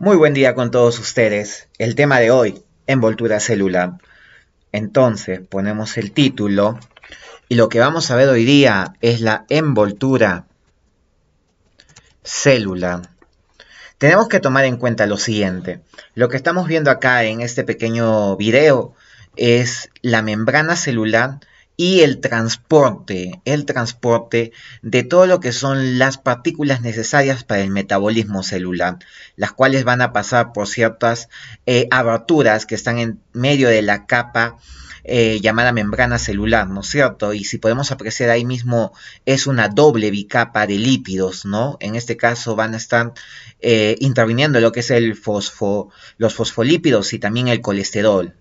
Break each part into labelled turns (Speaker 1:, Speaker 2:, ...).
Speaker 1: Muy buen día con todos ustedes. El tema de hoy, envoltura celular. Entonces, ponemos el título y lo que vamos a ver hoy día es la envoltura celular. Tenemos que tomar en cuenta lo siguiente. Lo que estamos viendo acá en este pequeño video es la membrana celular y el transporte de todo lo que son las partículas necesarias para el metabolismo celular, las cuales van a pasar por ciertas aberturas que están en medio de la capa llamada membrana celular, ¿no es cierto? Y si podemos apreciar ahí mismo es una doble bicapa de lípidos, ¿no? En este caso van a estar interviniendo lo que es los fosfolípidos y también el colesterol.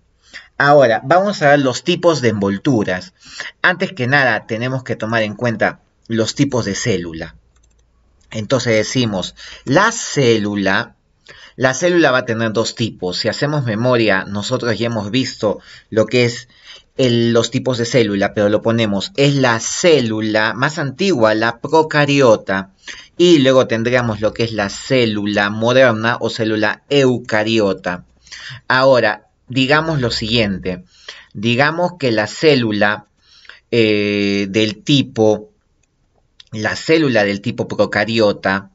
Speaker 1: Ahora, vamos a ver los tipos de envolturas. Antes que nada, tenemos que tomar en cuenta los tipos de célula. Entonces decimos, la célula va a tener dos tipos. Si hacemos memoria, nosotros ya hemos visto lo que es los tipos de célula, pero lo ponemos, es la célula más antigua, la procariota, y luego tendríamos lo que es la célula moderna o célula eucariota. Ahora, digamos lo siguiente, digamos que la célula del tipo procariota,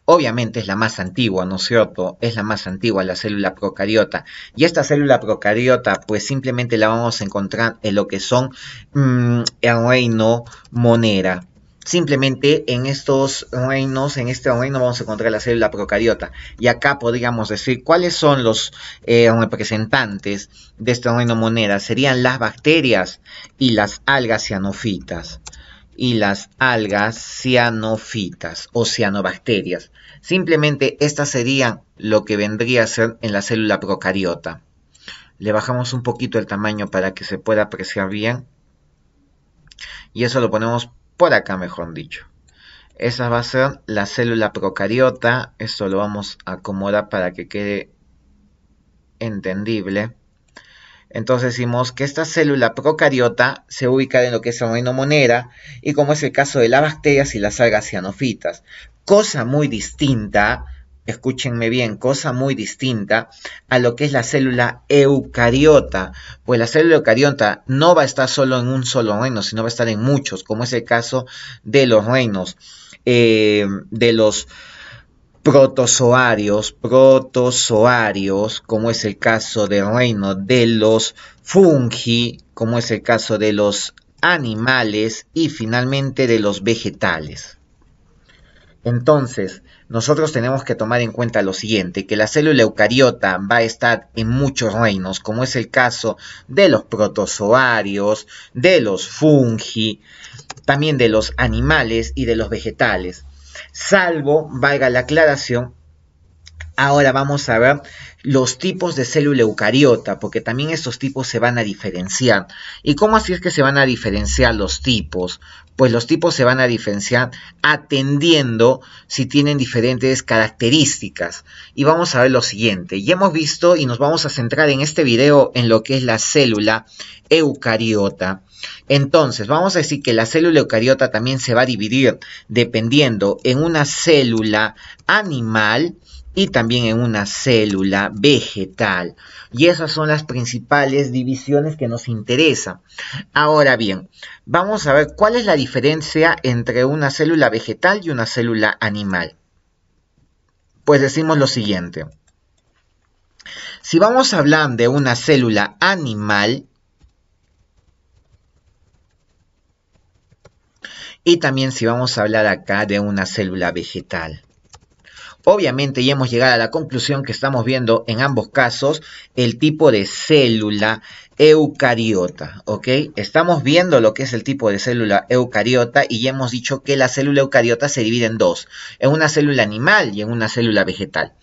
Speaker 1: obviamente es la más antigua, ¿no es cierto? Es la más antigua, la célula procariota. Y esta célula procariota, pues simplemente la vamos a encontrar en lo que son el reino Monera. Simplemente en estos reinos, en este reino vamos a encontrar la célula procariota. Y acá podríamos decir cuáles son los representantes de este reino Monera. Serían las bacterias y las algas cianofitas. O cianobacterias. Simplemente estas serían lo que vendría a ser en la célula procariota. Le bajamos un poquito el tamaño para que se pueda apreciar bien. Y eso lo ponemos por acá, mejor dicho. Esa va a ser la célula procariota. Esto lo vamos a acomodar para que quede entendible. Entonces decimos que esta célula procariota se ubica en lo que es el reino Monera, y como es el caso de las bacterias y las algas cianofitas. Cosa muy distinta, escúchenme bien, cosa muy distinta a lo que es la célula eucariota. Pues la célula eucariota no va a estar solo en un solo reino, sino va a estar en muchos, como es el caso de los reinos, de los protozoarios, como es el caso del reino de los fungi, como es el caso de los animales y finalmente de los vegetales. Entonces, nosotros tenemos que tomar en cuenta lo siguiente, que la célula eucariota va a estar en muchos reinos, como es el caso de los protozoarios, de los fungi, también de los animales y de los vegetales. Salvo, valga la aclaración, ahora vamos a ver los tipos de célula eucariota, porque también estos tipos se van a diferenciar. ¿Y cómo así es que se van a diferenciar los tipos? Pues los tipos se van a diferenciar atendiendo si tienen diferentes características. Y vamos a ver lo siguiente. Ya hemos visto y nos vamos a centrar en este video en lo que es la célula eucariota. Entonces, vamos a decir que la célula eucariota también se va a dividir dependiendo en una célula animal y también en una célula vegetal. Y esas son las principales divisiones que nos interesan. Ahora bien, vamos a ver cuál es la diferencia entre una célula vegetal y una célula animal. Pues decimos lo siguiente. Si vamos a hablar de una célula animal, y también si vamos a hablar acá de una célula vegetal. Obviamente ya hemos llegado a la conclusión que estamos viendo en ambos casos el tipo de célula eucariota, ¿ok? Estamos viendo lo que es el tipo de célula eucariota y ya hemos dicho que la célula eucariota se divide en dos, en una célula animal y en una célula vegetal.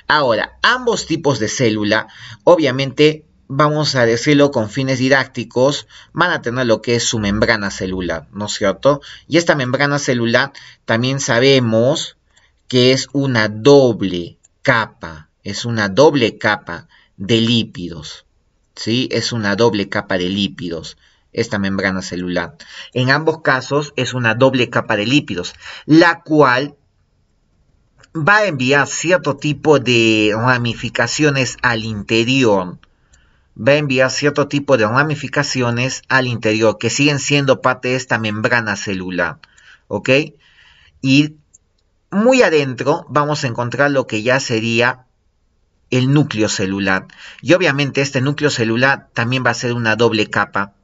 Speaker 1: Ahora, ambos tipos de célula, obviamente, vamos a decirlo con fines didácticos, van a tener lo que es su membrana celular, ¿no es cierto? Y esta membrana celular también sabemos que es una doble capa de lípidos, ¿sí? Es una doble capa de lípidos. esta membrana celular. En ambos casos es una doble capa de lípidos, la cual va a enviar cierto tipo de ramificaciones al interior. Va a enviar cierto tipo de ramificaciones al interior que siguen siendo parte de esta membrana celular. ¿Ok? Y muy adentro vamos a encontrar lo que ya sería el núcleo celular. Y obviamente este núcleo celular también va a ser una doble capa.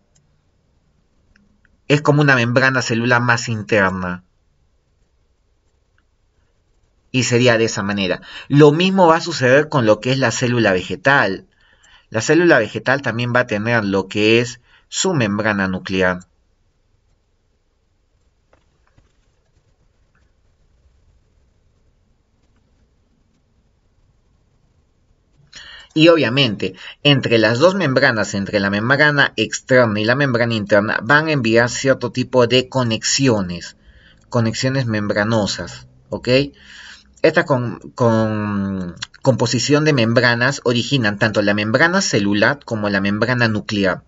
Speaker 1: Es como una membrana celular más interna. Y sería de esa manera. Lo mismo va a suceder con lo que es la célula vegetal. La célula vegetal también va a tener lo que es su membrana nuclear. Y obviamente, entre las dos membranas, entre la membrana externa y la membrana interna, van a enviar cierto tipo de conexiones membranosas, ¿ok? Esta composición de membranas originan tanto la membrana celular como la membrana nuclear.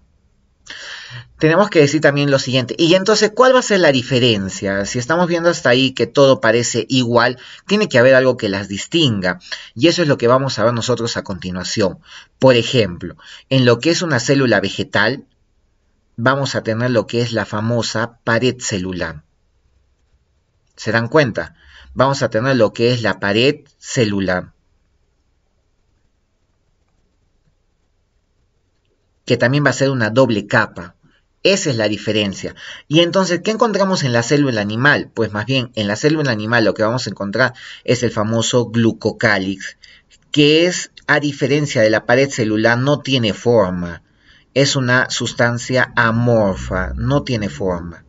Speaker 1: Tenemos que decir también lo siguiente, y entonces, ¿cuál va a ser la diferencia? Si estamos viendo hasta ahí que todo parece igual, tiene que haber algo que las distinga, y eso es lo que vamos a ver nosotros a continuación. Por ejemplo, en lo que es una célula vegetal, vamos a tener lo que es la famosa pared celular. ¿Se dan cuenta? Vamos a tener lo que es la pared celular, que también va a ser una doble capa. Esa es la diferencia. Y entonces, ¿qué encontramos en la célula animal? Pues más bien, en la célula animal lo que vamos a encontrar es el famoso glucocálix, que es, a diferencia de la pared celular, no tiene forma. Es una sustancia amorfa, no tiene forma.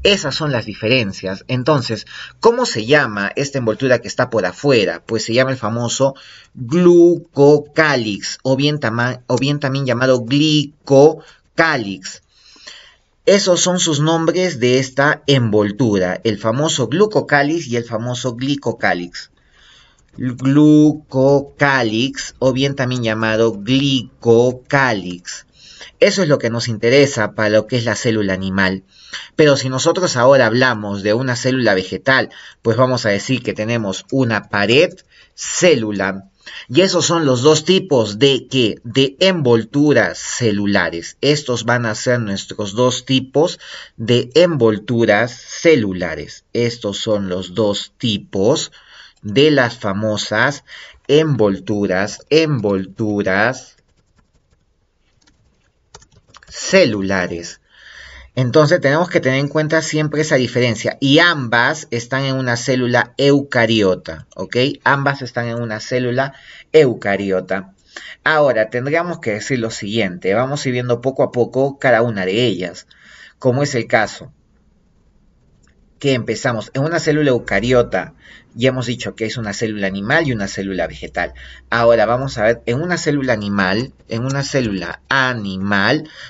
Speaker 1: Esas son las diferencias. Entonces, ¿cómo se llama esta envoltura que está por afuera? Pues se llama el famoso glucocálix, o bien también llamado glicocálix. Esos son sus nombres de esta envoltura, el famoso glucocálix y el famoso glicocálix. Glucocálix, o bien también llamado glicocálix. Eso es lo que nos interesa para lo que es la célula animal. Pero si nosotros ahora hablamos de una célula vegetal, pues vamos a decir que tenemos una pared celular. Y esos son los dos tipos de envolturas celulares. Estos van a ser nuestros dos tipos de envolturas celulares. Estos son los dos tipos de las famosas envolturas celulares. Entonces tenemos que tener en cuenta siempre esa diferencia. Y ambas están en una célula eucariota, ¿ok? Ambas están en una célula eucariota. Ahora, tendríamos que decir lo siguiente. Vamos a ir viendo poco a poco cada una de ellas. Como es el caso que empezamos en una célula eucariota. Ya hemos dicho que es una célula animal y una célula vegetal. Ahora vamos a ver, en una célula animal,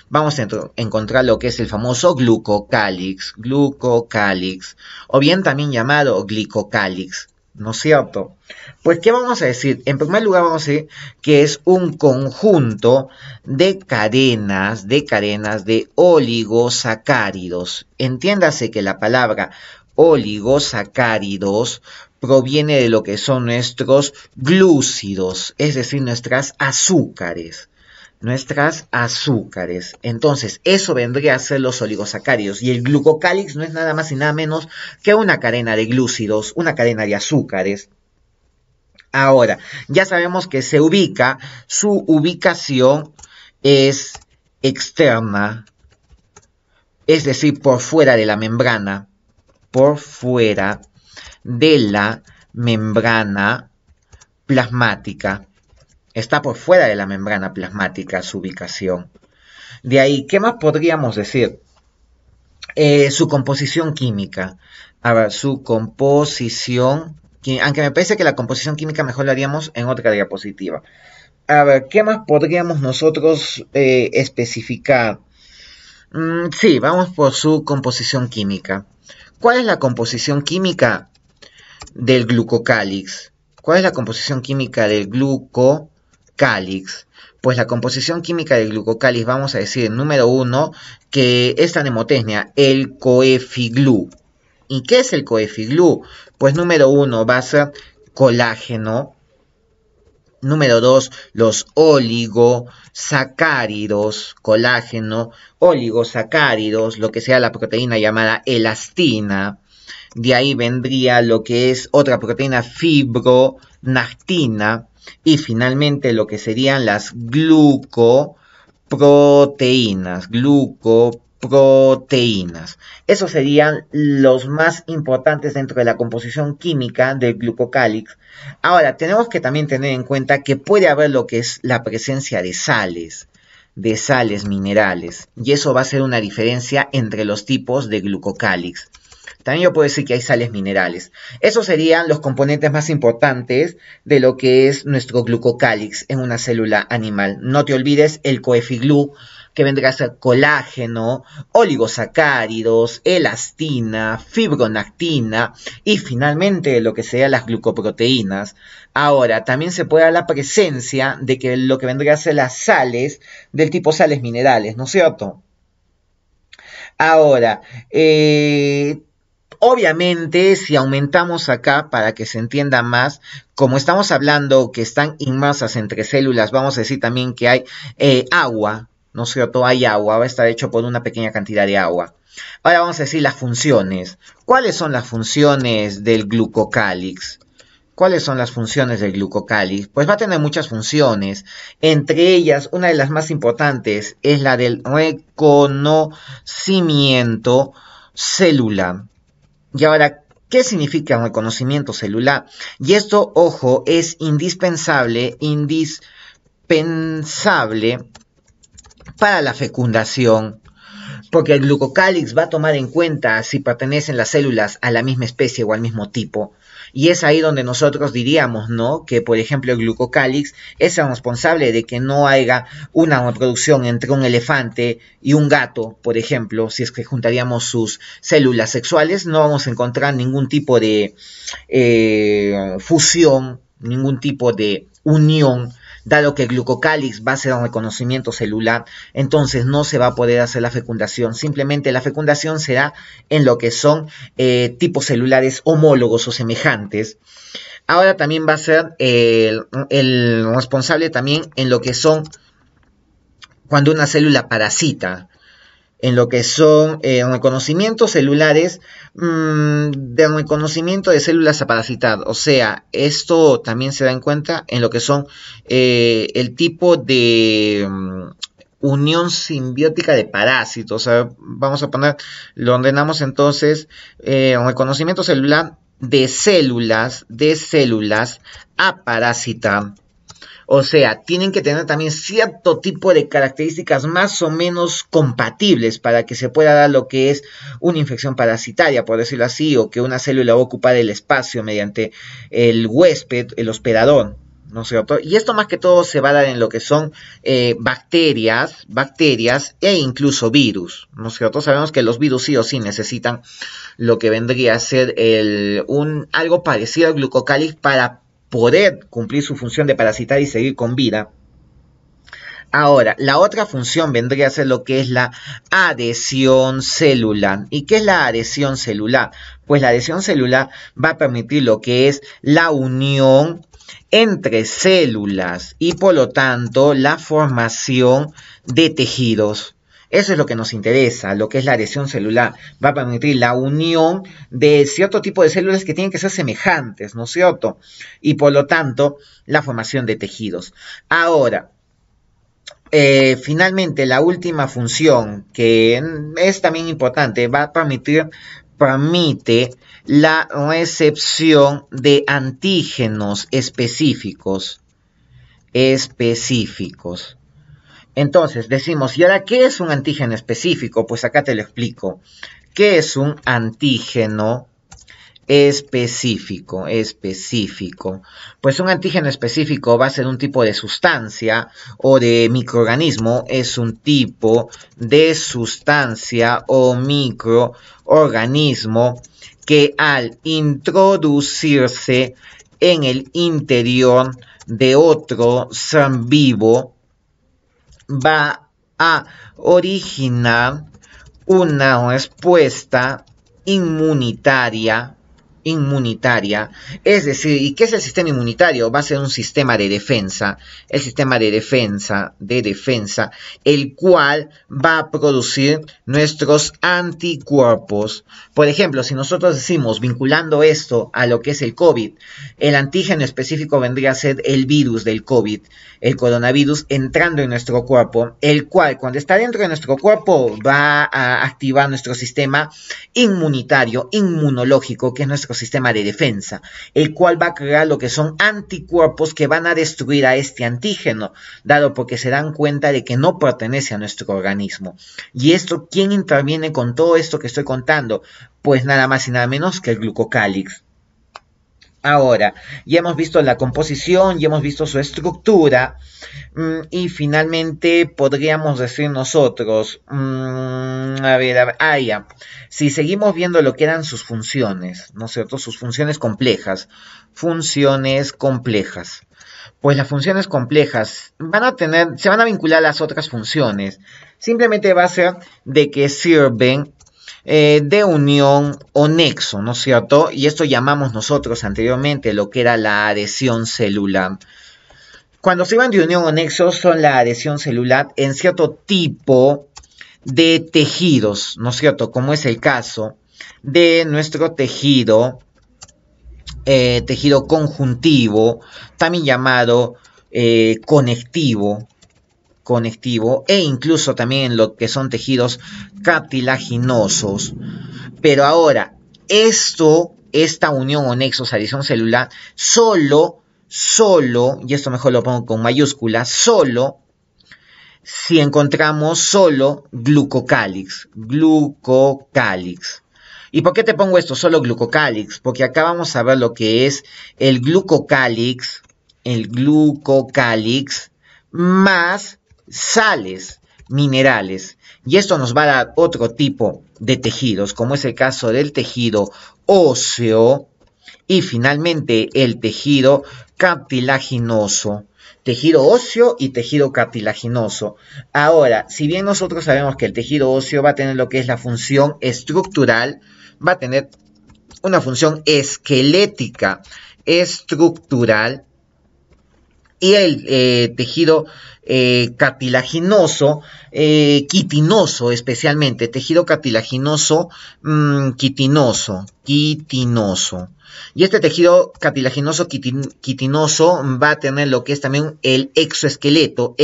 Speaker 1: vamos a encontrar lo que es el famoso glucocálix, o bien también llamado glicocálix, ¿no es cierto? Pues, ¿qué vamos a decir? En primer lugar vamos a decir que es un conjunto de cadenas de oligosacáridos. Entiéndase que la palabra oligosacáridos proviene de lo que son nuestros glúcidos, es decir, nuestras azúcares. Entonces, eso vendría a ser los oligosacáridos. Y el glucocálix no es nada más y nada menos que una cadena de glúcidos, una cadena de azúcares. Ahora, ya sabemos que su ubicación es externa, es decir, por fuera de la membrana, plasmática. Está por fuera de la membrana plasmática su ubicación. De ahí, ¿qué más podríamos decir? Su composición química. A ver, su composición, aunque me parece que la composición química mejor la haríamos en otra diapositiva. A ver, ¿qué más podríamos nosotros especificar? Sí, vamos por su composición química. ¿Cuál es la composición química del glucocálix? ¿Cuál es la composición química del glucocálix? Pues la composición química del glucocálix, vamos a decir, número 1, que esta mnemotecnia, el coefiglu. ¿Y qué es el coefiglu? Pues número 1 va a ser colágeno. Número 2, los oligosacáridos, colágeno, oligosacáridos, lo que sea la proteína llamada elastina. De ahí vendría lo que es otra proteína, fibronactina. Y finalmente lo que serían las glucoproteínas. Esos serían los más importantes dentro de la composición química del glucocálix. Ahora, tenemos que también tener en cuenta que puede haber lo que es la presencia de sales minerales. Y eso va a ser una diferencia entre los tipos de glucocálix. También yo puedo decir que hay sales minerales. Esos serían los componentes más importantes de lo que es nuestro glucocálix en una célula animal. No te olvides el coefiglu, que vendrá a ser colágeno, oligosacáridos, elastina, fibronactina y finalmente lo que serían las glucoproteínas. Ahora, también se puede dar la presencia de que lo que vendría a ser las sales del tipo sales minerales, ¿no es cierto? Ahora, obviamente, si aumentamos acá para que se entienda más, como estamos hablando que están inmersas entre células, vamos a decir también que hay agua, ¿no es cierto? Hay agua, va a estar hecho por una pequeña cantidad de agua. Ahora vamos a decir las funciones. ¿Cuáles son las funciones del glucocálix? ¿Cuáles son las funciones del glucocálix? Pues va a tener muchas funciones. Entre ellas, una de las más importantes es la del reconocimiento celular. Y ahora, ¿qué significa reconocimiento celular? Y esto, ojo, es indispensable para la fecundación, porque el glucocálix va a tomar en cuenta si pertenecen las células a la misma especie o al mismo tipo. Y es ahí donde nosotros diríamos, ¿no? Que, por ejemplo, el glucocálix es el responsable de que no haya una reproducción entre un elefante y un gato, por ejemplo. Si es que juntaríamos sus células sexuales, no vamos a encontrar ningún tipo de fusión, ningún tipo de unión, dado que el glucocálix va a ser un reconocimiento celular, entonces no se va a poder hacer la fecundación. Simplemente la fecundación será en lo que son tipos celulares homólogos o semejantes. Ahora también va a ser el responsable también en lo que son cuando una célula parasita, en lo que son reconocimientos celulares de reconocimiento de células aparasitadas. O sea, esto también se da en cuenta en lo que son el tipo de unión simbiótica de parásitos. O sea, vamos a poner, lo ordenamos entonces, reconocimiento celular de células a parasitar. O sea, tienen que tener también cierto tipo de características más o menos compatibles para que se pueda dar lo que es una infección parasitaria, por decirlo así, o que una célula va a ocupar el espacio mediante el huésped, el hospedador, ¿no es cierto? Y esto más que todo se va a dar en lo que son bacterias e incluso virus, ¿no es cierto? Sabemos que los virus sí o sí necesitan lo que vendría a ser algo parecido al glucocálix para poder cumplir su función de parasitar y seguir con vida. Ahora, la otra función vendría a ser lo que es la adhesión celular. ¿Y qué es la adhesión celular? Pues la adhesión celular va a permitir lo que es la unión entre células y por lo tanto la formación de tejidos. Eso es lo que nos interesa, lo que es la adhesión celular. Va a permitir la unión de cierto tipo de células que tienen que ser semejantes, ¿no es cierto? Y por lo tanto, la formación de tejidos. Ahora, finalmente, la última función, que es también importante, va a permite la recepción de antígenos específicos. Entonces, decimos, ¿y ahora qué es un antígeno específico? Pues acá te lo explico. ¿Qué es un antígeno específico? Pues un antígeno específico va a ser un tipo de sustancia o de microorganismo. Es un tipo de sustancia o microorganismo que al introducirse en el interior de otro ser vivo, va a originar una respuesta inmunitaria, es decir, ¿y qué es el sistema inmunitario? Va a ser un sistema de defensa, el sistema de defensa, el cual va a producir nuestros anticuerpos. Por ejemplo, si nosotros decimos, vinculando esto a lo que es el COVID, el antígeno específico vendría a ser el virus del COVID, el coronavirus entrando en nuestro cuerpo, el cual cuando está dentro de nuestro cuerpo va a activar nuestro sistema inmunitario, inmunológico, que es nuestro sistema de defensa, el cual va a crear lo que son anticuerpos que van a destruir a este antígeno, dado porque se dan cuenta de que no pertenece a nuestro organismo. Y esto, ¿quién interviene con todo esto que estoy contando? Pues nada más y nada menos que el glucocálix. Ahora, ya hemos visto la composición, ya hemos visto su estructura y finalmente podríamos decir nosotros, ya. Si seguimos viendo lo que eran sus funciones, ¿no es cierto? Sus funciones complejas, pues las funciones complejas se van a vincular a las otras funciones, simplemente va a ser de que sirven de unión o nexo, ¿no es cierto? Y esto llamamos nosotros anteriormente lo que era la adhesión celular. Cuando sirven de unión o nexo son la adhesión celular en cierto tipo de tejidos, ¿no es cierto? Como es el caso de nuestro tejido conjuntivo, también llamado conectivo, e incluso también lo que son tejidos cartilaginosos. Pero ahora, esta unión o nexos, adhesión celular, solo, y esto mejor lo pongo con mayúsculas, solo si encontramos solo glucocálix. ¿Y por qué te pongo esto? Solo glucocálix, porque acá vamos a ver lo que es el glucocálix más sales minerales, y esto nos va a dar otro tipo de tejidos, como es el caso del tejido óseo y finalmente el tejido cartilaginoso. Tejido óseo y tejido cartilaginoso. Ahora, si bien nosotros sabemos que el tejido óseo va a tener lo que es la función estructural, va a tener una función esquelética estructural, y el tejido cartilaginoso, quitinoso especialmente, tejido cartilaginoso quitinoso. Y este tejido cartilaginoso quitinoso va a tener lo que es también el exoesqueleto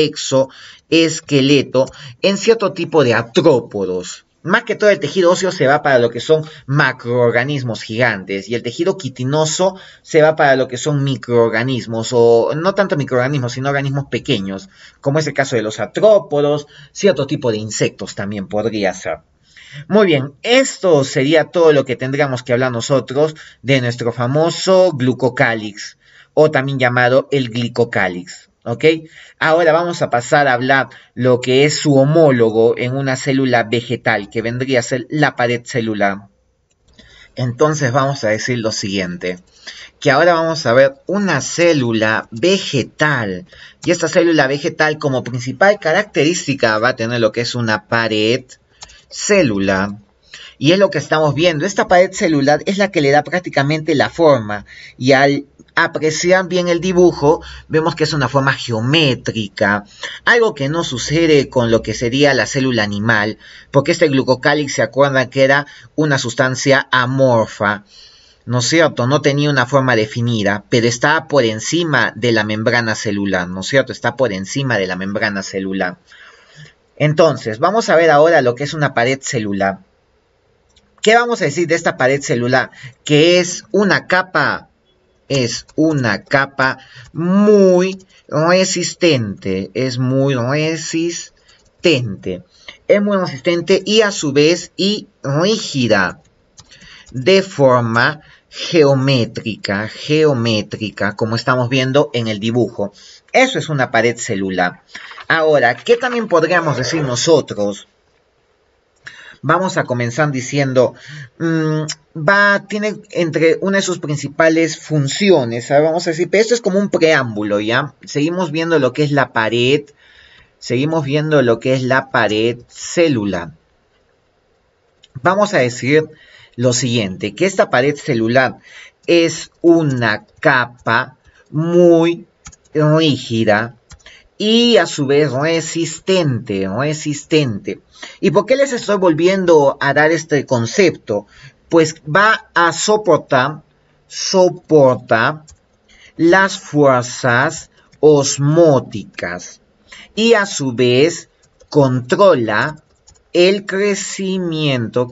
Speaker 1: en cierto tipo de artrópodos. Más que todo el tejido óseo se va para lo que son macroorganismos gigantes y el tejido quitinoso se va para lo que son microorganismos, o no tanto microorganismos, sino organismos pequeños, como es el caso de los artrópodos, cierto tipo de insectos también podría ser. Muy bien, esto sería todo lo que tendríamos que hablar nosotros de nuestro famoso glucocálix, o también llamado el glicocálix. ¿Ok? Ahora vamos a pasar a hablar lo que es su homólogo en una célula vegetal, que vendría a ser la pared celular. Entonces vamos a decir lo siguiente, que ahora vamos a ver una célula vegetal. Y esta célula vegetal como principal característica va a tener lo que es una pared celular. Y es lo que estamos viendo. Esta pared celular es la que le da prácticamente la forma. Y al apreciar bien el dibujo, vemos que es una forma geométrica. Algo que no sucede con lo que sería la célula animal. Porque este glucocálix, se acuerdan que era una sustancia amorfa, ¿no es cierto? No tenía una forma definida, pero estaba por encima de la membrana celular, ¿no es cierto? Está por encima de la membrana celular. Entonces, vamos a ver ahora lo que es una pared celular. ¿Qué vamos a decir de esta pared celular? Que es una capa muy resistente. Es muy resistente y a su vez rígida, de forma geométrica, como estamos viendo en el dibujo. Eso es una pared celular. Ahora, ¿qué también podríamos decir nosotros? Vamos a comenzar diciendo, tiene entre una de sus principales funciones, ¿sabes? Vamos a decir, pero esto es como un preámbulo, ¿ya? Seguimos viendo lo que es la pared seguimos viendo lo que es la pared celular. Vamos a decir lo siguiente, que esta pared celular es una capa muy rígida y a su vez resistente. ¿Y por qué les estoy volviendo a dar este concepto? Pues va a soporta las fuerzas osmóticas y a su vez controla el crecimiento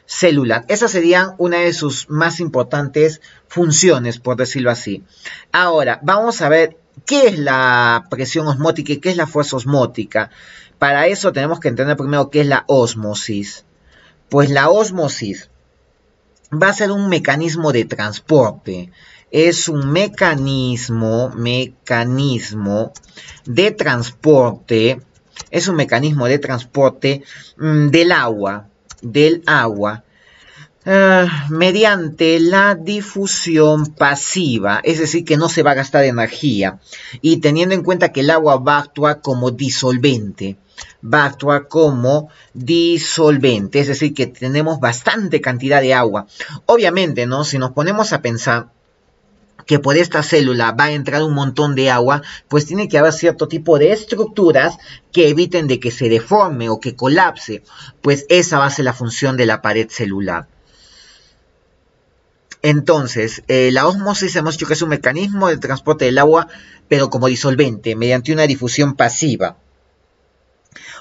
Speaker 1: celular. Esa sería una de sus más importantes funciones, por decirlo así. Ahora, vamos a ver qué es la presión osmótica y qué es la fuerza osmótica. Para eso tenemos que entender primero qué es la ósmosis. Pues la ósmosis va a ser un mecanismo de transporte. Es un mecanismo de transporte. Es un mecanismo de transporte del agua, mediante la difusión pasiva, es decir, que no se va a gastar energía, y teniendo en cuenta que el agua va a actuar como disolvente, es decir, que tenemos bastante cantidad de agua. Obviamente, ¿no? Si nos ponemos a pensar que por esta célula va a entrar un montón de agua, pues tiene que haber cierto tipo de estructuras que eviten de que se deforme o que colapse, pues esa va a ser la función de la pared celular. Entonces, la ósmosis hemos dicho que es un mecanismo de transporte del agua, pero como disolvente, mediante una difusión pasiva.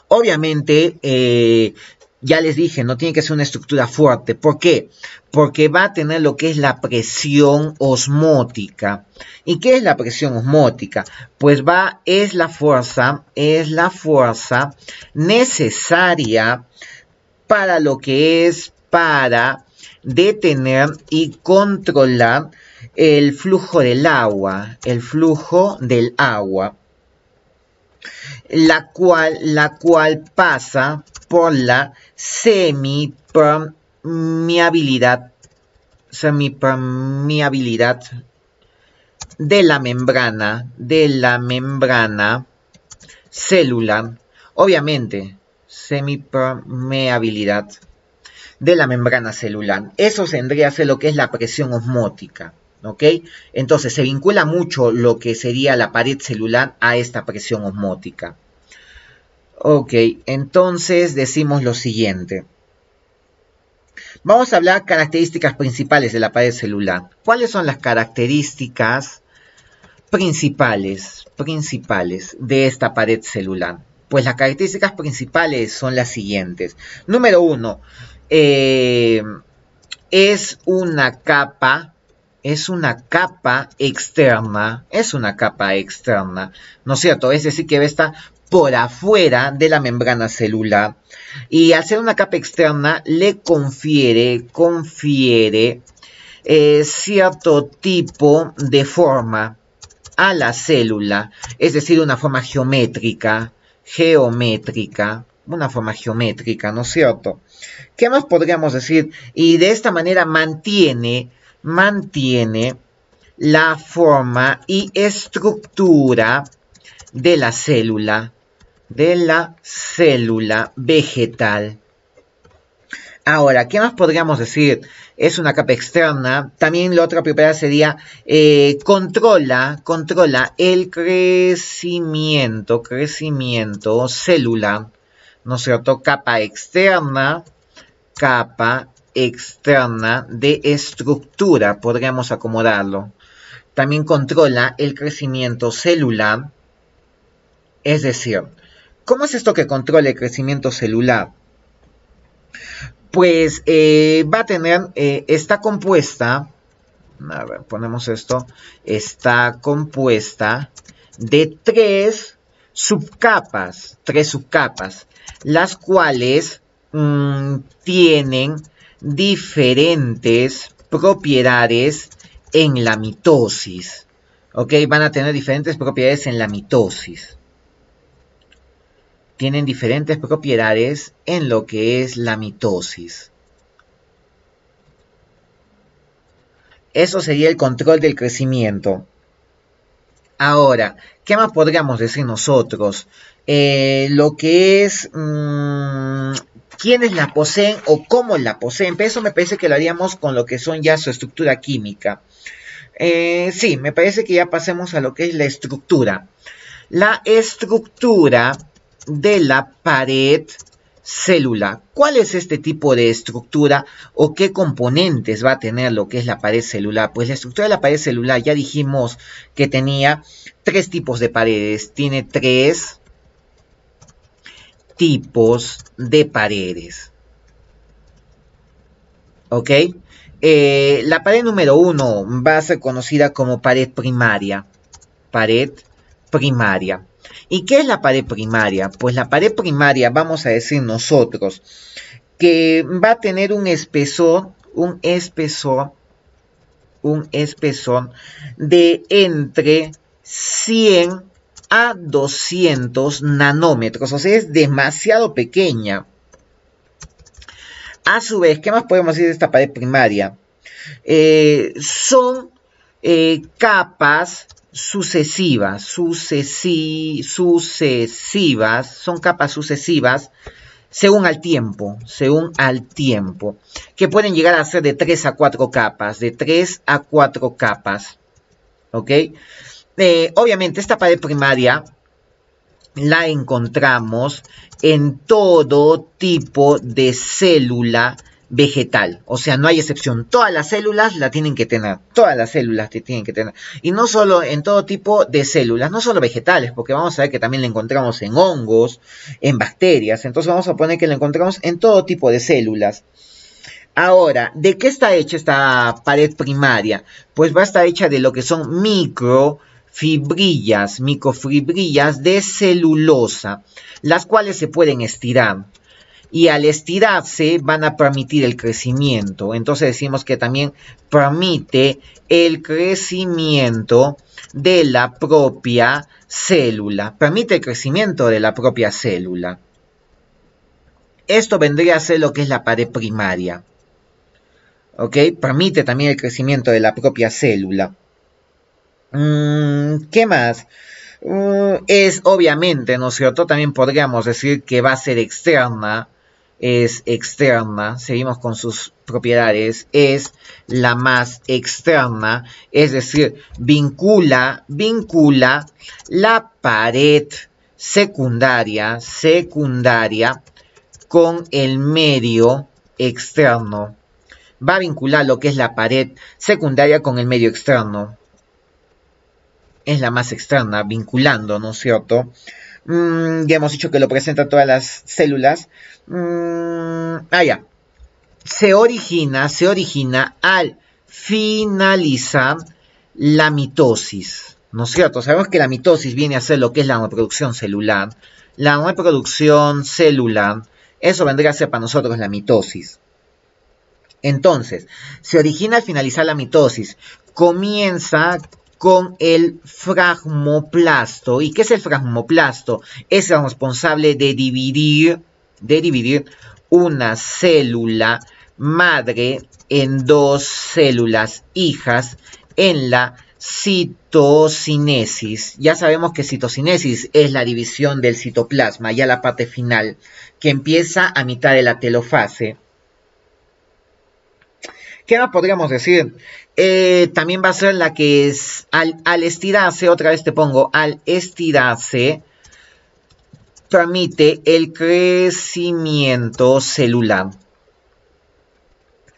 Speaker 1: Obviamente, ya les dije, no tiene que ser una estructura fuerte. ¿Por qué? Porque va a tener lo que es la presión osmótica. ¿Y qué es la presión osmótica? Pues es la fuerza necesaria para lo que es para detener y controlar el flujo del agua, la cual pasa por la semipermeabilidad de la membrana celular. Obviamente, semipermeabilidad de la membrana celular. Eso tendría a ser lo que es la presión osmótica. ¿Ok? Entonces se vincula mucho lo que sería la pared celular a esta presión osmótica. Ok, entonces decimos lo siguiente. Vamos a hablar características principales de la pared celular. ¿Cuáles son las características principales de esta pared celular? Pues las características principales son las siguientes. Número 1, es una capa externa, ¿no es cierto? Es decir, que está por afuera de la membrana celular, y al ser una capa externa le confiere cierto tipo de forma a la célula, es decir, una forma geométrica, ¿no es cierto? ¿Qué más podríamos decir? Y de esta manera mantiene la forma y estructura de la célula vegetal. Ahora, ¿qué más podríamos decir? Es una capa externa. También la otra propiedad sería controla el crecimiento celular, ¿no es cierto? Capa externa de estructura, podríamos acomodarlo. También controla el crecimiento celular. Es decir, ¿cómo es esto que controla el crecimiento celular? Pues va a tener, está compuesta, a ver, ponemos esto, está compuesta de tres subcapas, las cuales tienen diferentes propiedades en la mitosis. ¿Ok? Van a tener diferentes propiedades en la mitosis. Tienen diferentes propiedades en lo que es la mitosis. Eso sería el control del crecimiento. Ahora, ¿qué más podríamos decir nosotros? Lo que es quiénes la poseen o cómo la poseen, pero eso me parece que lo haríamos con lo que son ya su estructura química. Sí, me parece que ya pasemos a lo que es la estructura. La estructura de la pared celular. ¿Cuál es este tipo de estructura o qué componentes va a tener lo que es la pared celular? Pues la estructura de la pared celular ya dijimos que tenía tres tipos de paredes. Tiene tres tipos de paredes. ¿Ok? La pared número 1 va a ser conocida como pared primaria. Pared primaria. ¿Y qué es la pared primaria? Pues la pared primaria, vamos a decir nosotros, que va a tener un espesor de entre 100 a 200 nanómetros. O sea, es demasiado pequeña. A su vez, ¿qué más podemos decir de esta pared primaria? Son capas sucesivas, son capas sucesivas según al tiempo, que pueden llegar a ser de 3 a 4 capas, ¿ok? Obviamente esta pared primaria la encontramos en todo tipo de célula vegetal, o sea, no hay excepción, todas las células la tienen que tener, y no solo en todo tipo de células, no solo vegetales, porque vamos a ver que también la encontramos en hongos, en bacterias, entonces vamos a poner que la encontramos en todo tipo de células. Ahora, ¿de qué está hecha esta pared primaria? Pues va a estar hecha de lo que son microfibrillas de celulosa, las cuales se pueden estirar. Y al estirarse van a permitir el crecimiento. Entonces decimos que también permite el crecimiento de la propia célula. Esto vendría a ser lo que es la pared primaria. ¿Ok? Permite también el crecimiento de la propia célula. ¿Qué más? Es obviamente, ¿no es cierto? También podríamos decir que va a ser externa. Es externa, seguimos con sus propiedades, es la más externa, es decir, vincula la pared secundaria con el medio externo. Va a vincular lo que es la pared secundaria con el medio externo. Es la más externa, vinculando, ¿no es cierto? Ya hemos dicho que lo presenta todas las células. Ya. Se origina al finalizar la mitosis, ¿no es cierto? Sabemos que la mitosis viene a ser lo que es la reproducción celular. La reproducción celular, eso vendría a ser para nosotros la mitosis. Entonces, se origina al finalizar la mitosis. Comienza con el fragmoplasto. ¿Y qué es el fragmoplasto? Es el responsable de dividir una célula madre en dos células hijas en la citocinesis. Ya sabemos que citocinesis es la división del citoplasma, ya la parte final, que empieza a mitad de la telofase. ¿Qué más podríamos decir? También va a ser la que es al estirarse, otra vez te pongo, al estirarse, permite el crecimiento celular.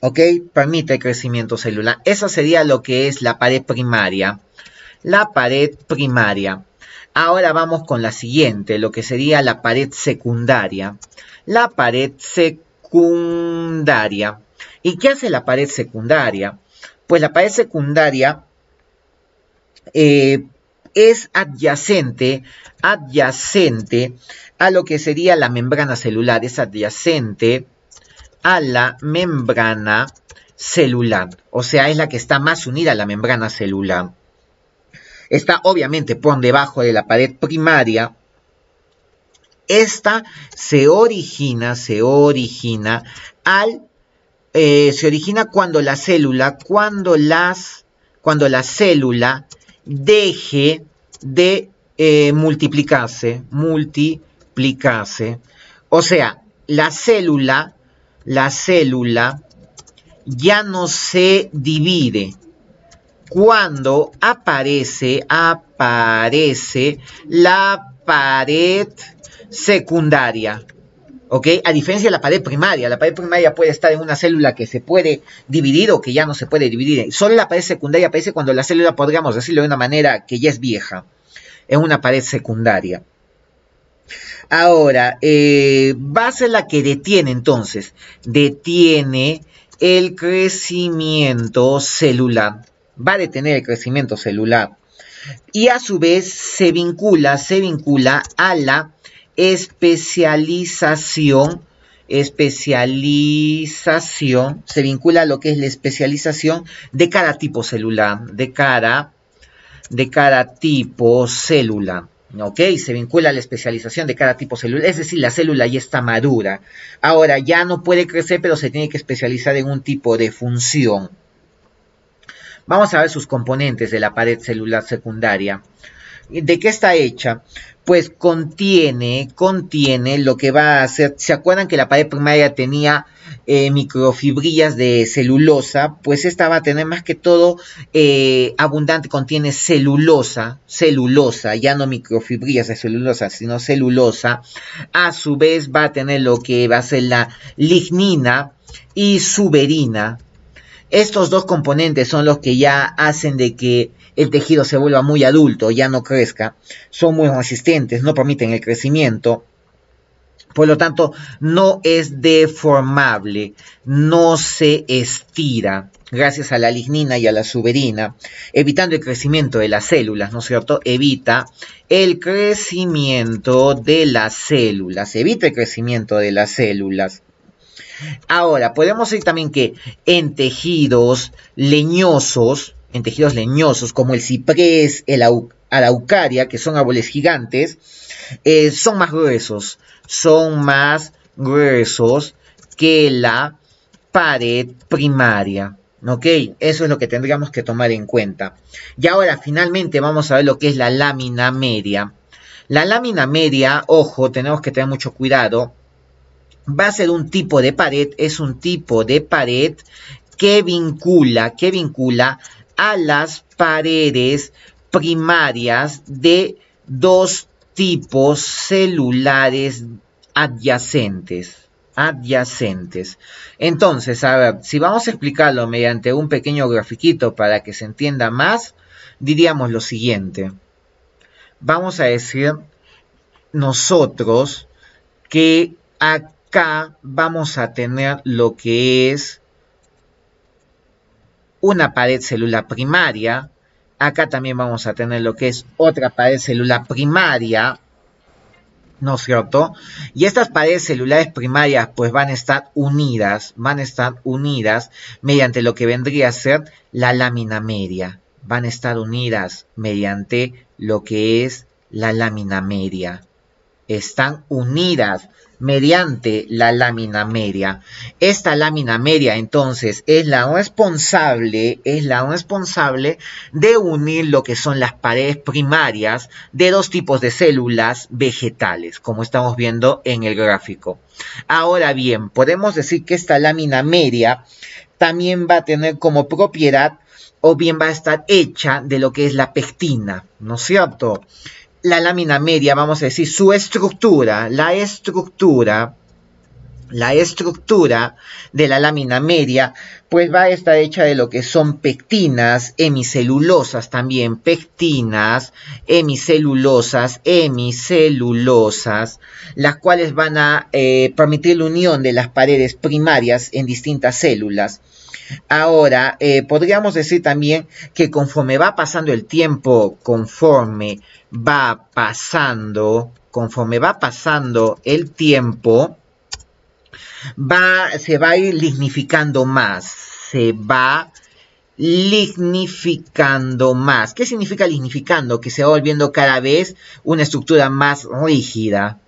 Speaker 1: ¿Ok? Permite el crecimiento celular. Eso sería lo que es la pared primaria. La pared primaria. Ahora vamos con la siguiente, lo que sería la pared secundaria. La pared secundaria. ¿Y qué hace la pared secundaria? Pues la pared secundaria es adyacente a lo que sería la membrana celular. Es adyacente a la membrana celular. O sea, es la que está más unida a la membrana celular. Está obviamente por debajo de la pared primaria. Esta se origina cuando la célula deje de multiplicarse. O sea, la célula ya no se divide cuando aparece la pared secundaria. ¿Ok? A diferencia de la pared primaria puede estar en una célula que se puede dividir o que ya no se puede dividir. Solo la pared secundaria aparece cuando la célula, podríamos decirlo de una manera que ya es vieja, en una pared secundaria. Ahora, va a ser la que detiene entonces, detiene el crecimiento celular, va a detener el crecimiento celular y a su vez se vincula a la especialización, se vincula a lo que es la especialización de cada tipo celular, de cada tipo celular. ¿Ok? Se vincula a la especialización de cada tipo celular, es decir, la célula ya está madura. Ahora ya no puede crecer, pero se tiene que especializar en un tipo de función. Vamos a ver sus componentes de la pared celular secundaria. ¿De qué está hecha? Pues contiene lo que va a hacer. ¿Se acuerdan que la pared primaria tenía microfibrillas de celulosa? Pues esta va a tener más que todo abundante, contiene celulosa, ya no microfibrillas de celulosa, sino celulosa. A su vez va a tener lo que va a ser la lignina y suberina. Estos dos componentes son los que ya hacen de que el tejido se vuelva muy adulto, ya no crezca. Son muy resistentes, no permiten el crecimiento. Por lo tanto, no es deformable, no se estira, gracias a la lignina y a la suberina, evitando el crecimiento de las células, ¿no es cierto? Evita el crecimiento de las células, Ahora, podemos decir también que en tejidos leñosos, como el ciprés, araucaria, que son árboles gigantes, son más gruesos que la pared primaria. ¿Ok? Eso es lo que tendríamos que tomar en cuenta. Y ahora, finalmente, vamos a ver lo que es la lámina media. La lámina media, ojo, tenemos que tener mucho cuidado. Va a ser un tipo de pared, es un tipo de pared que vincula a las paredes primarias de dos tipos celulares adyacentes. Entonces, a ver, si vamos a explicarlo mediante un pequeño grafiquito para que se entienda más, diríamos lo siguiente. Vamos a decir nosotros que acá vamos a tener lo que es una pared celular primaria. Acá también vamos a tener lo que es otra pared celular primaria, ¿no es cierto? Y estas paredes celulares primarias pues van a estar unidas mediante lo que vendría a ser la lámina media. Van a estar unidas mediante lo que es la lámina media. Están unidas mediante la lámina media. Esta lámina media entonces es la responsable de unir lo que son las paredes primarias de dos tipos de células vegetales, como estamos viendo en el gráfico. Ahora bien, podemos decir que esta lámina media también va a tener como propiedad, o bien va a estar hecha de lo que es la pectina, ¿no es cierto? La lámina media, vamos a decir, su estructura, la estructura de la lámina media, pues va a estar hecha de lo que son pectinas, hemicelulosas también, pectinas, hemicelulosas, las cuales van a permitir la unión de las paredes primarias en distintas células. Ahora, podríamos decir también que conforme va pasando el tiempo, conforme va pasando el tiempo, se va a ir lignificando más, ¿Qué significa lignificando? Que se va volviendo cada vez una estructura más rígida.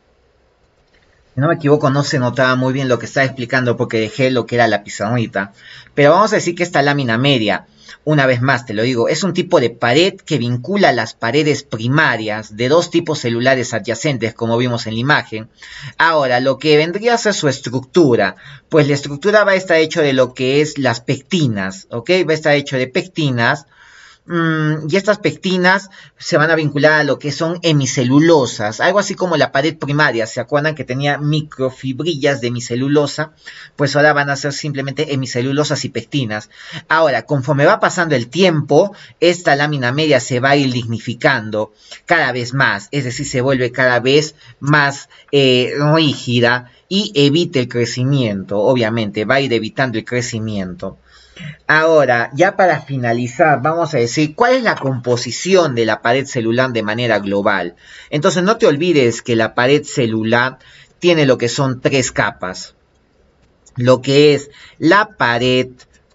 Speaker 1: Si no me equivoco, no se notaba muy bien lo que estaba explicando porque dejé lo que era la pizarrita. Pero vamos a decir que esta lámina media, una vez más te lo digo, es un tipo de pared que vincula las paredes primarias de dos tipos celulares adyacentes, como vimos en la imagen. Ahora, lo que vendría a ser su estructura, pues la estructura va a estar hecho de lo que es las pectinas, ¿ok? Va a estar hecho de pectinas. Y estas pectinas se van a vincular a lo que son hemicelulosas, algo así como la pared primaria. ¿Se acuerdan que tenía microfibrillas de hemicelulosa? Pues ahora van a ser simplemente hemicelulosas y pectinas. Ahora, conforme va pasando el tiempo, esta lámina media se va a ir lignificando cada vez más, es decir, se vuelve cada vez más rígida y evita el crecimiento. Obviamente va a ir evitando el crecimiento. Ahora, ya para finalizar, vamos a decir cuál es la composición de la pared celular de manera global. Entonces, no te olvides que la pared celular tiene lo que son tres capas. Lo que es la pared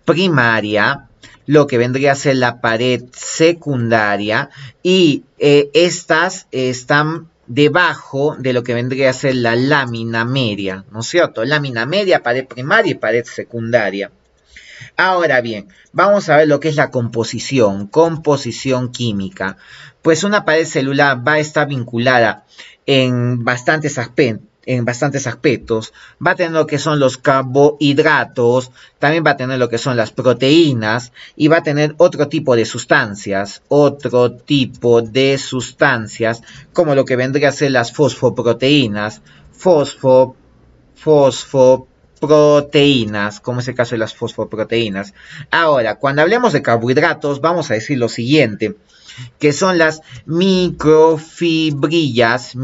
Speaker 1: primaria, lo que vendría a ser la pared secundaria y estas están debajo de lo que vendría a ser la lámina media, ¿no es cierto? Lámina media, pared primaria y pared secundaria. Ahora bien, vamos a ver lo que es la composición química. Pues una pared celular va a estar vinculada en bastantes aspectos. Va a tener lo que son los carbohidratos, también va a tener lo que son las proteínas y va a tener otro tipo de sustancias, como lo que vendría a ser las fosfoproteínas, proteínas, como es el caso de las fosfoproteínas. Ahora, cuando hablemos de carbohidratos, vamos a decir lo siguiente, que son las microfibrillas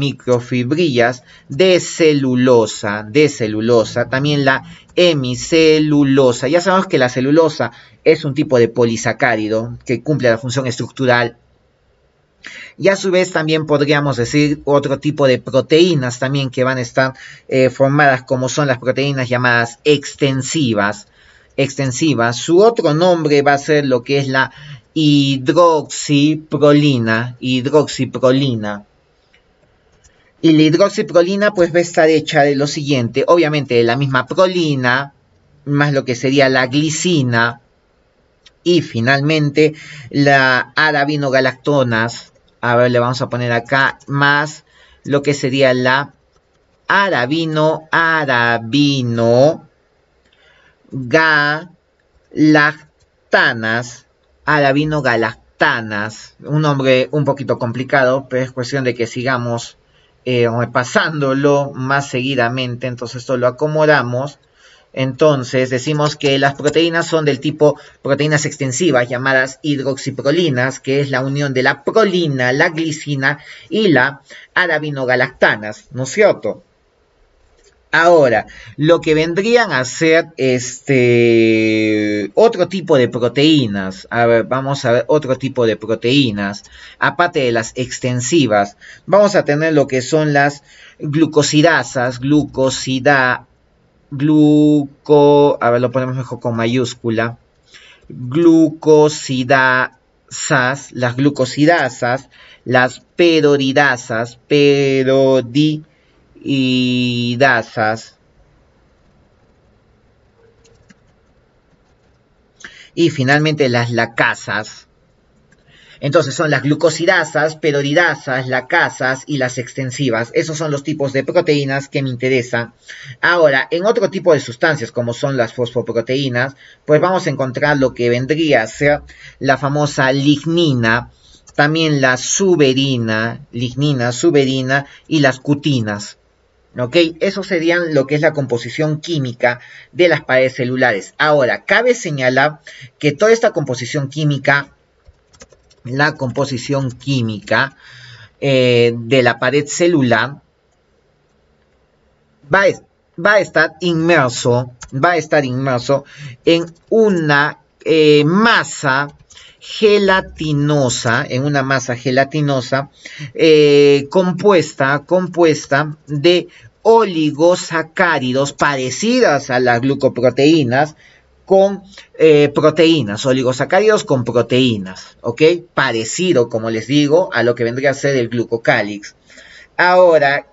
Speaker 1: de celulosa, también la hemicelulosa. Ya sabemos que la celulosa es un tipo de polisacárido que cumple la función estructural. Y a su vez también podríamos decir otro tipo de proteínas también que van a estar formadas como son las proteínas llamadas extensivas. Su otro nombre va a ser lo que es la hidroxiprolina. Y la hidroxiprolina pues va a estar hecha de lo siguiente, obviamente de la misma prolina, más lo que sería la glicina y finalmente la arabinogalactonas. A ver, le vamos a poner acá más lo que sería la arabinogalactanas. Un nombre un poquito complicado, pero es cuestión de que sigamos pasándolo más seguidamente. Entonces esto lo acomodamos. Entonces decimos que las proteínas son del tipo proteínas extensivas llamadas hidroxiprolinas, que es la unión de la prolina, la glicina y la arabinogalactanas, ¿no es cierto? Ahora, lo que vendrían a ser otro tipo de proteínas. A ver, vamos a ver otro tipo de proteínas. Aparte de las extensivas, vamos a tener lo que son las glucosidasas, a ver, lo ponemos mejor con mayúscula. Las glucosidasas, las peroridasas, y finalmente las lacasas. Entonces son las glucosidasas, peroridasas, lacasas y las extensivas. Esos son los tipos de proteínas que me interesan. Ahora, en otro tipo de sustancias como son las fosfoproteínas, pues vamos a encontrar lo que vendría a ser la famosa lignina, también la suberina y las cutinas. ¿Ok? Eso serían lo que es la composición química de las paredes celulares. Ahora, cabe señalar que toda esta composición química, la composición química de la pared celular va a estar inmerso en una masa gelatinosa, compuesta de oligosacáridos parecidas a las glucoproteínas, con proteínas, oligosacáridos con proteínas, ¿ok? Parecido, como les digo, a lo que vendría a ser el glucocálix. Ahora,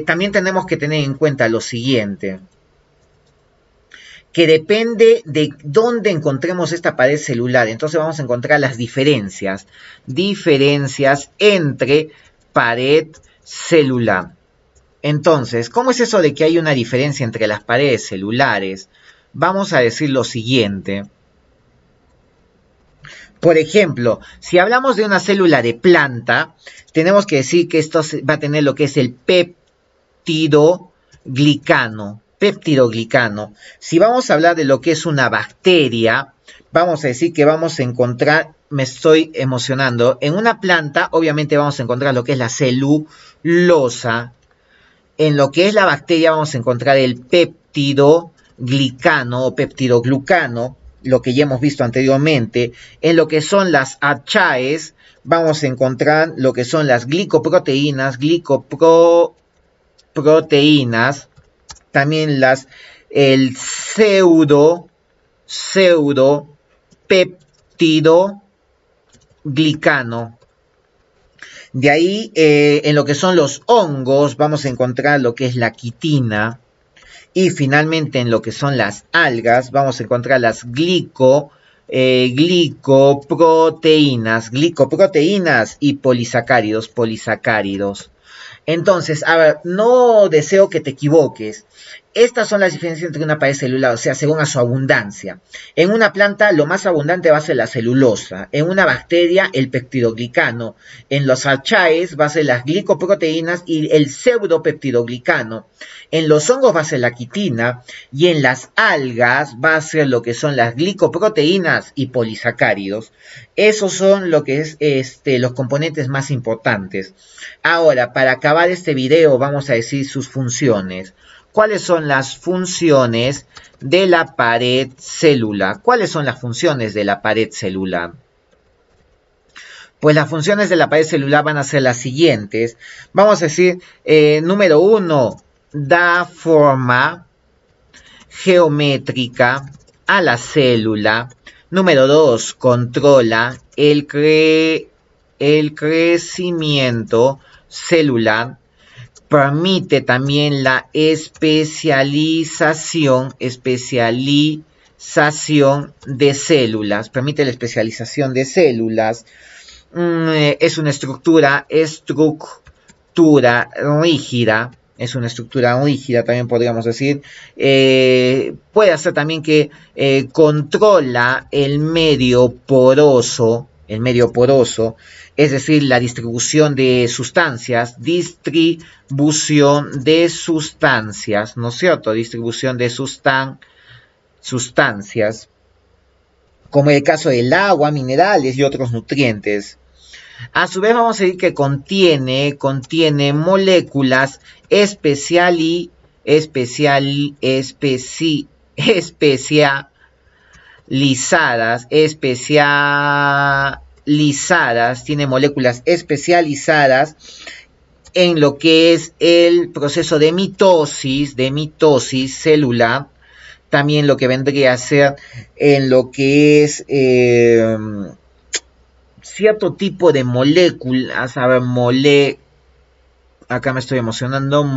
Speaker 1: también tenemos que tener en cuenta lo siguiente, que depende de dónde encontremos esta pared celular. Entonces vamos a encontrar las diferencias entre pared celular. Entonces, ¿cómo es eso de que hay una diferencia entre las paredes celulares? Vamos a decir lo siguiente. Por ejemplo, si hablamos de una célula de planta, tenemos que decir que esto va a tener lo que es el peptidoglicano. Si vamos a hablar de lo que es una bacteria, vamos a decir que vamos a encontrar, me estoy emocionando, en una planta obviamente vamos a encontrar lo que es la celulosa. En lo que es la bacteria vamos a encontrar el peptidoglicano o peptidoglucano, lo que ya hemos visto anteriormente. En lo que son las archaes vamos a encontrar lo que son las glicoproteínas, también el pseudopeptidoglicano. De ahí, en lo que son los hongos, vamos a encontrar lo que es la quitina. Y finalmente, en lo que son las algas, vamos a encontrar las glicoproteínas y polisacáridos. Entonces, a ver, no deseo que te equivoques. Estas son las diferencias entre una pared celular, o sea, según a su abundancia. En una planta, lo más abundante va a ser la celulosa. En una bacteria, el peptidoglicano. En los archaes va a ser las glicoproteínas y el pseudopeptidoglicano. En los hongos va a ser la quitina. Y en las algas va a ser lo que son las glicoproteínas y polisacáridos. Esos son lo que es los componentes más importantes. Ahora, para acabar este video, vamos a decir sus funciones. ¿Cuáles son las funciones de la pared celular? ¿Cuáles son las funciones de la pared celular? Pues las funciones de la pared celular van a ser las siguientes. Vamos a decir, número 1, da forma geométrica a la célula. Número 2, controla el crecimiento celular. Permite también la especialización de células. Permite la especialización de células. Es una estructura rígida. Es una estructura rígida, también podríamos decir. Puede ser también que controla el medio poroso. Es decir, la distribución de sustancias, ¿no es cierto? Distribución de sustancias, como el caso del agua, minerales y otros nutrientes. A su vez vamos a decir que contiene moléculas tiene moléculas especializadas en lo que es el proceso de mitosis celular. También lo que vendría a ser en lo que es cierto tipo de moléculas. A ver, acá me estoy emocionando.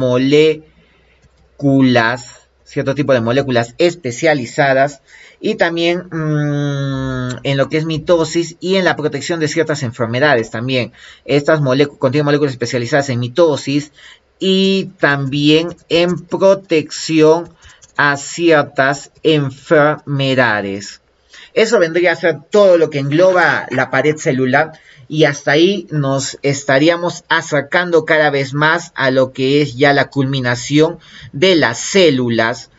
Speaker 1: Cierto tipo de moléculas especializadas. Y también en lo que es mitosis y en la protección de ciertas enfermedades también. Estas contienen moléculas especializadas en mitosis y también en protección a ciertas enfermedades. Eso vendría a ser todo lo que engloba la pared celular. Y hasta ahí nos estaríamos acercando cada vez más a lo que es ya la culminación de las células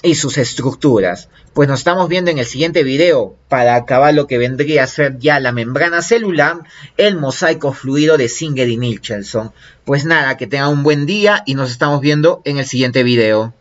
Speaker 1: y sus estructuras. Pues nos estamos viendo en el siguiente video para acabar lo que vendría a ser ya la membrana celular, el mosaico fluido de Singer y Michelson. Pues nada, que tengan un buen día y nos estamos viendo en el siguiente video.